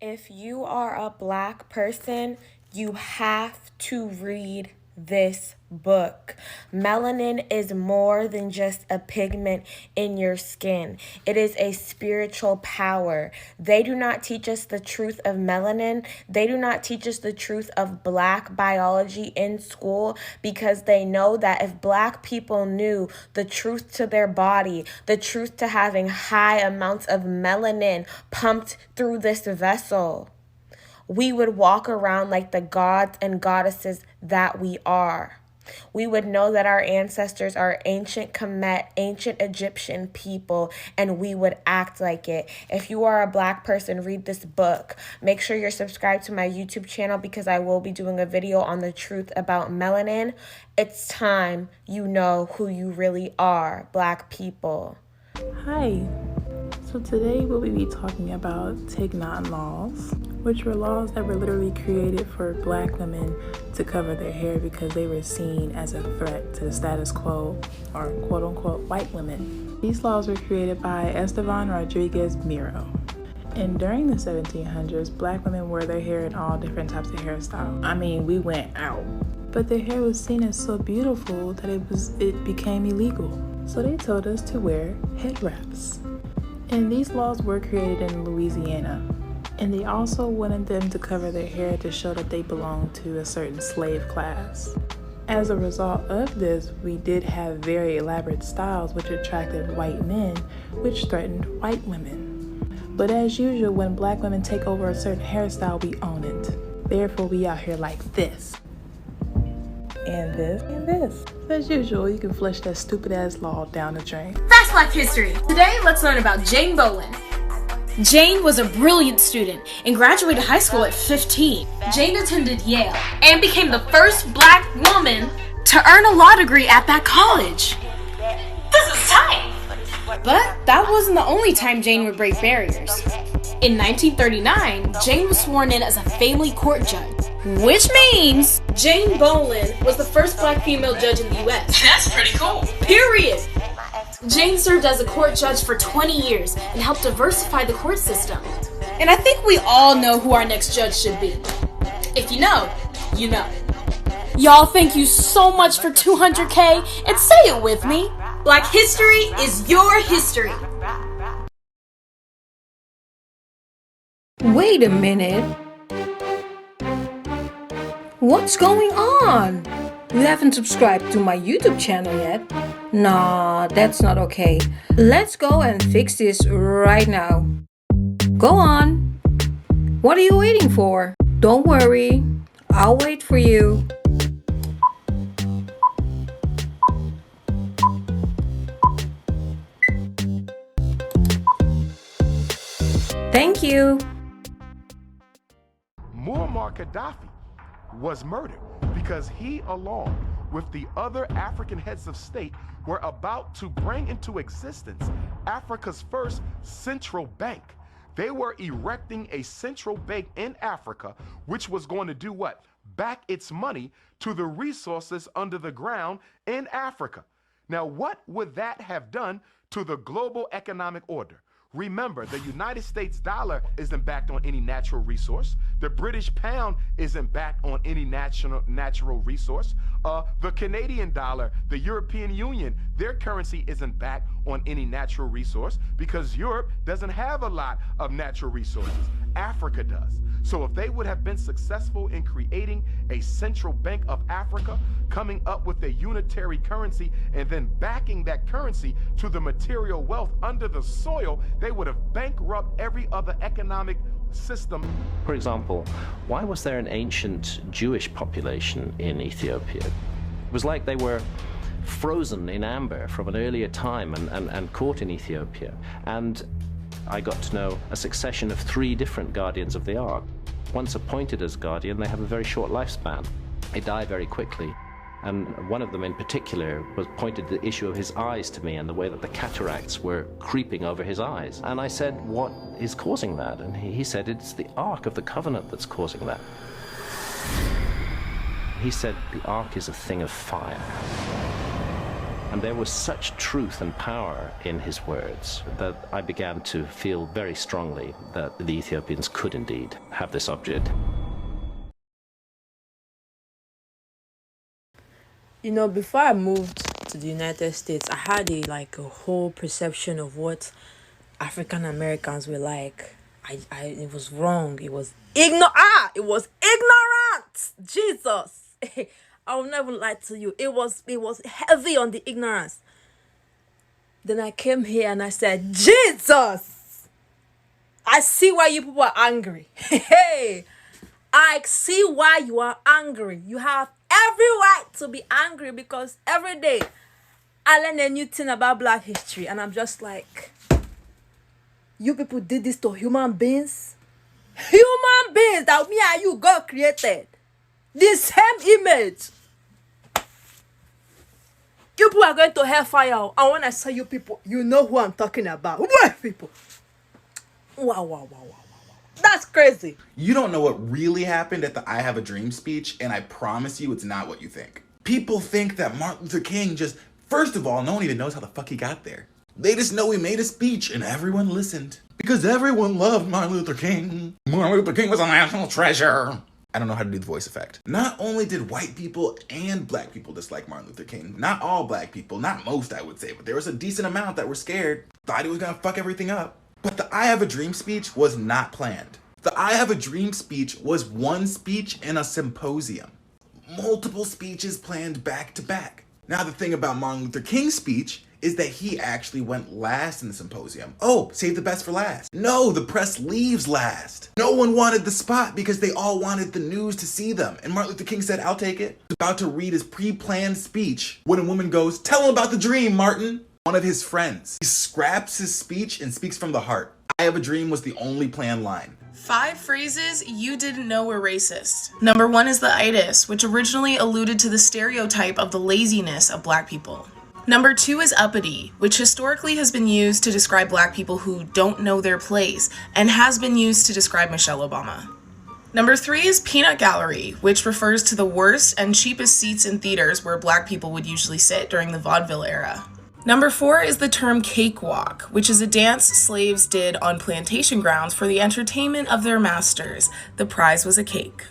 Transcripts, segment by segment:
If you are a black person, you have to read this book. Melanin is more than just a pigment in your skin. It is a spiritual power. They do not teach us the truth of melanin. They do not teach us the truth of black biology in school because they know that if black people knew the truth to their body, the truth to having high amounts of melanin pumped through this vessel, we would walk around like the gods and goddesses that we are. We would know that our ancestors are ancient Kemet, ancient Egyptian people, and we would act like it. If you are a black person, read this book. Make sure you're subscribed to my YouTube channel because I will be doing a video on the truth about melanin. It's time you know who you really are, black people. Hi. So today we'll be talking about Tik Tok laws, which were laws that were literally created for black women to cover their hair because they were seen as a threat to the status quo, or quote-unquote white women. These laws were created by Esteban Rodriguez Miro. And during the 1700s, black women wore their hair in all different types of hairstyles. I mean, we went out. But their hair was seen as so beautiful that it became illegal. So they told us to wear head wraps. And these laws were created in Louisiana. And they also wanted them to cover their hair to show that they belonged to a certain slave class. As a result of this, we did have very elaborate styles which attracted white men, which threatened white women. But as usual, when black women take over a certain hairstyle, we own it. Therefore, we out here like this. And this, and this. As usual, you can flush that stupid ass law down the drain. That's Black History. Today, let's learn about Jane Bowen. Jane was a brilliant student and graduated high school at 15. Jane attended Yale and became the first black woman to earn a law degree at that college. This is tight! But that wasn't the only time Jane would break barriers. In 1939, Jane was sworn in as a family court judge, which means Jane Bowen was the first black female judge in the US. That's pretty cool. Period. Jane served as a court judge for 20 years and helped diversify the court system. And I think we all know who our next judge should be. If you know, you know. Y'all, thank you so much for 200K, and say it with me. Black history is your history. Wait a minute. What's going on? You haven't subscribed to my YouTube channel yet? Nah, that's not okay. Let's go and fix this right now. Go on. What are you waiting for? Don't worry, I'll wait for you. Thank you. Muammar Gaddafi was murdered because he, along with the other African heads of state, were about to bring into existence Africa's first central bank. They were erecting a central bank in Africa, which was going to do what? Back its money to the resources under the ground in Africa. Now, what would that have done to the global economic order? Remember, the United States dollar isn't backed on any natural resource. The British pound isn't backed on any natural resource. The Canadian dollar, the European Union, their currency isn't backed on any natural resource because Europe doesn't have a lot of natural resources. Africa does. So if they would have been successful in creating a central bank of Africa, coming up with a unitary currency, and then backing that currency to the material wealth under the soil, they would have bankrupted every other economic system. For example, why was there an ancient Jewish population in Ethiopia? It was like they were frozen in amber from an earlier time and caught in Ethiopia. And I got to know a succession of 3 different guardians of the Ark. Once appointed as guardian, they have a very short lifespan. They die very quickly. And one of them in particular pointed the issue of his eyes to me and the way that the cataracts were creeping over his eyes. And I said, what is causing that? And he said, it's the Ark of the Covenant that's causing that. He said, the Ark is a thing of fire. And there was such truth and power in his words that I began to feel very strongly that the Ethiopians could indeed have this object. You know, before I moved to the United States, I had a whole perception of what African Americans were like. It was wrong. It was it was ignorant. Jesus. I will never lie to you. It was heavy on the ignorance. Then I came here and I said, Jesus, I see why you people are angry. Hey, I see why you are angry. You have every right to be angry because every day I learn a new thing about Black history, and I'm just like, you people did this to human beings? Human beings that me and you God created. The same image. You people are going to hellfire. And when I say you people, you know who I'm talking about. White people. Wow. That's crazy. You don't know what really happened at the I Have a Dream speech, and I promise you it's not what you think. People think that Martin Luther King first of all, no one even knows how the fuck he got there. They just know he made a speech and everyone listened. Because everyone loved Martin Luther King. Martin Luther King was a national treasure. I don't know how to do the voice effect. Not only did white people and black people dislike Martin Luther King, not all black people, not most I would say, but there was a decent amount that were scared, thought he was gonna fuck everything up. But the I Have a Dream speech was not planned. The I Have a Dream speech was one speech in a symposium. Multiple speeches planned back to back. Now the thing about Martin Luther King's speech is that he actually went last in the symposium. Oh, save the best for last. No, the press leaves last. No one wanted the spot because they all wanted the news to see them. And Martin Luther King said, I'll take it. He's about to read his pre-planned speech when a woman goes, tell him about the dream, Martin. One of his friends. He scraps his speech and speaks from the heart. I Have a Dream was the only planned line. 5 phrases you didn't know were racist. Number 1 is the itis, which originally alluded to the stereotype of the laziness of Black people. Number 2 is uppity, which historically has been used to describe Black people who don't know their place, and has been used to describe Michelle Obama. Number 3 is peanut gallery, which refers to the worst and cheapest seats in theaters where Black people would usually sit during the vaudeville era. Number 4 is the term cakewalk, which is a dance slaves did on plantation grounds for the entertainment of their masters. The prize was a cake.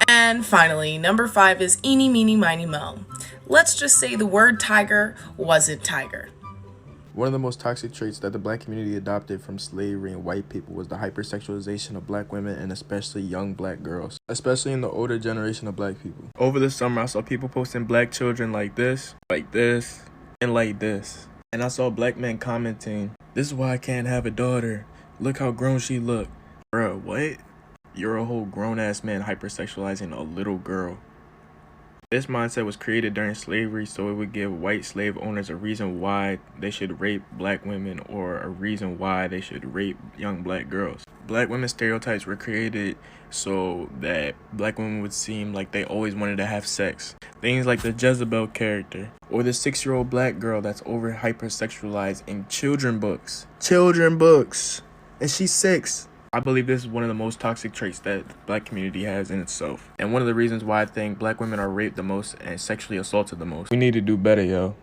And finally, number 5 is eeny, meeny, miny, mo. Let's just say the word tiger wasn't tiger. One of the most toxic traits that the Black community adopted from slavery and white people was the hypersexualization of Black women and especially young Black girls, especially in the older generation of Black people. Over the summer, I saw people posting Black children like this, and like this. And I saw Black men commenting, this is why I can't have a daughter. Look how grown she look. Bruh, what? You're a whole grown-ass man hypersexualizing a little girl. This mindset was created during slavery so it would give white slave owners a reason why they should rape Black women or a reason why they should rape young Black girls. Black women stereotypes were created so that Black women would seem like they always wanted to have sex. Things like the Jezebel character or the 6-year-old Black girl that's over hypersexualized in children books. And she's 6. I believe this is one of the most toxic traits that the Black community has in itself. And one of the reasons why I think Black women are raped the most and sexually assaulted the most. We need to do better, yo.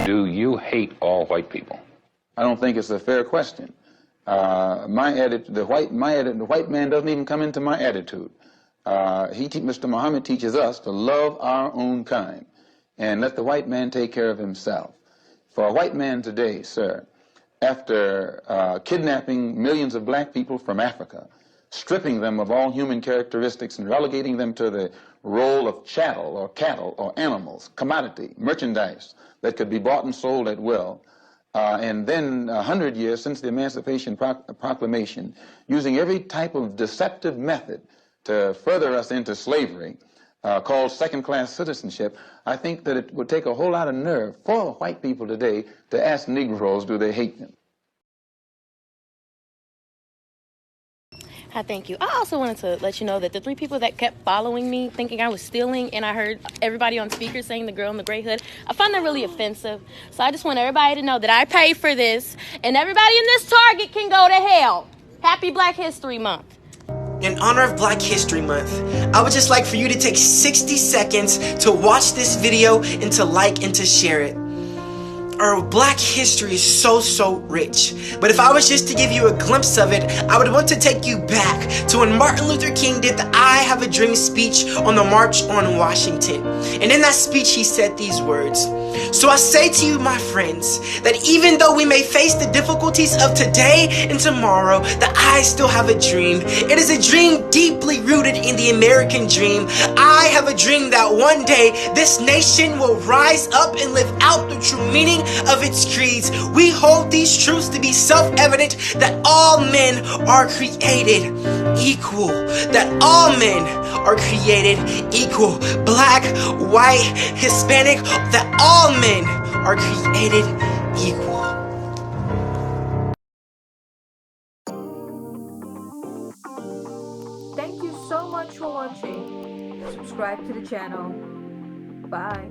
Do you hate all white people? I don't think it's a fair question. The white man doesn't even come into my attitude. Mr. Muhammad teaches us to love our own kind and let the white man take care of himself. For a white man today, sir, after kidnapping millions of Black people from Africa, stripping them of all human characteristics and relegating them to the role of chattel or cattle or animals, commodity, merchandise that could be bought and sold at will, and then 100 years since the Emancipation Proclamation, using every type of deceptive method to further us into slavery, called second-class citizenship, I think that it would take a whole lot of nerve for the white people today to ask Negroes, do they hate them? Hi, thank you. I also wanted to let you know that the 3 people that kept following me thinking I was stealing, and I heard everybody on speaker saying the girl in the gray hood, I find that really offensive. So I just want everybody to know that I paid for this, and everybody in this Target can go to hell. Happy Black History Month. In honor of Black History Month, I would just like for you to take 60 seconds to watch this video and to like and to share it. Our Black history is so rich, but if I was just to give you a glimpse of it, I would want to take you back to when Martin Luther King did the I Have a Dream speech on the March on Washington. And in that speech he said these words: "So I say to you, my friends, that even though we may face the difficulties of today and tomorrow, that I still have a dream. It is a dream deeply rooted in the American dream. I have a dream that one day this nation will rise up and live out the true meaning of its creeds. We hold these truths to be self-evident, that all men are created equal. That all men are created equal. Black, white, Hispanic, that all men are created equal." Thank you so much for watching. Subscribe to the channel. Bye.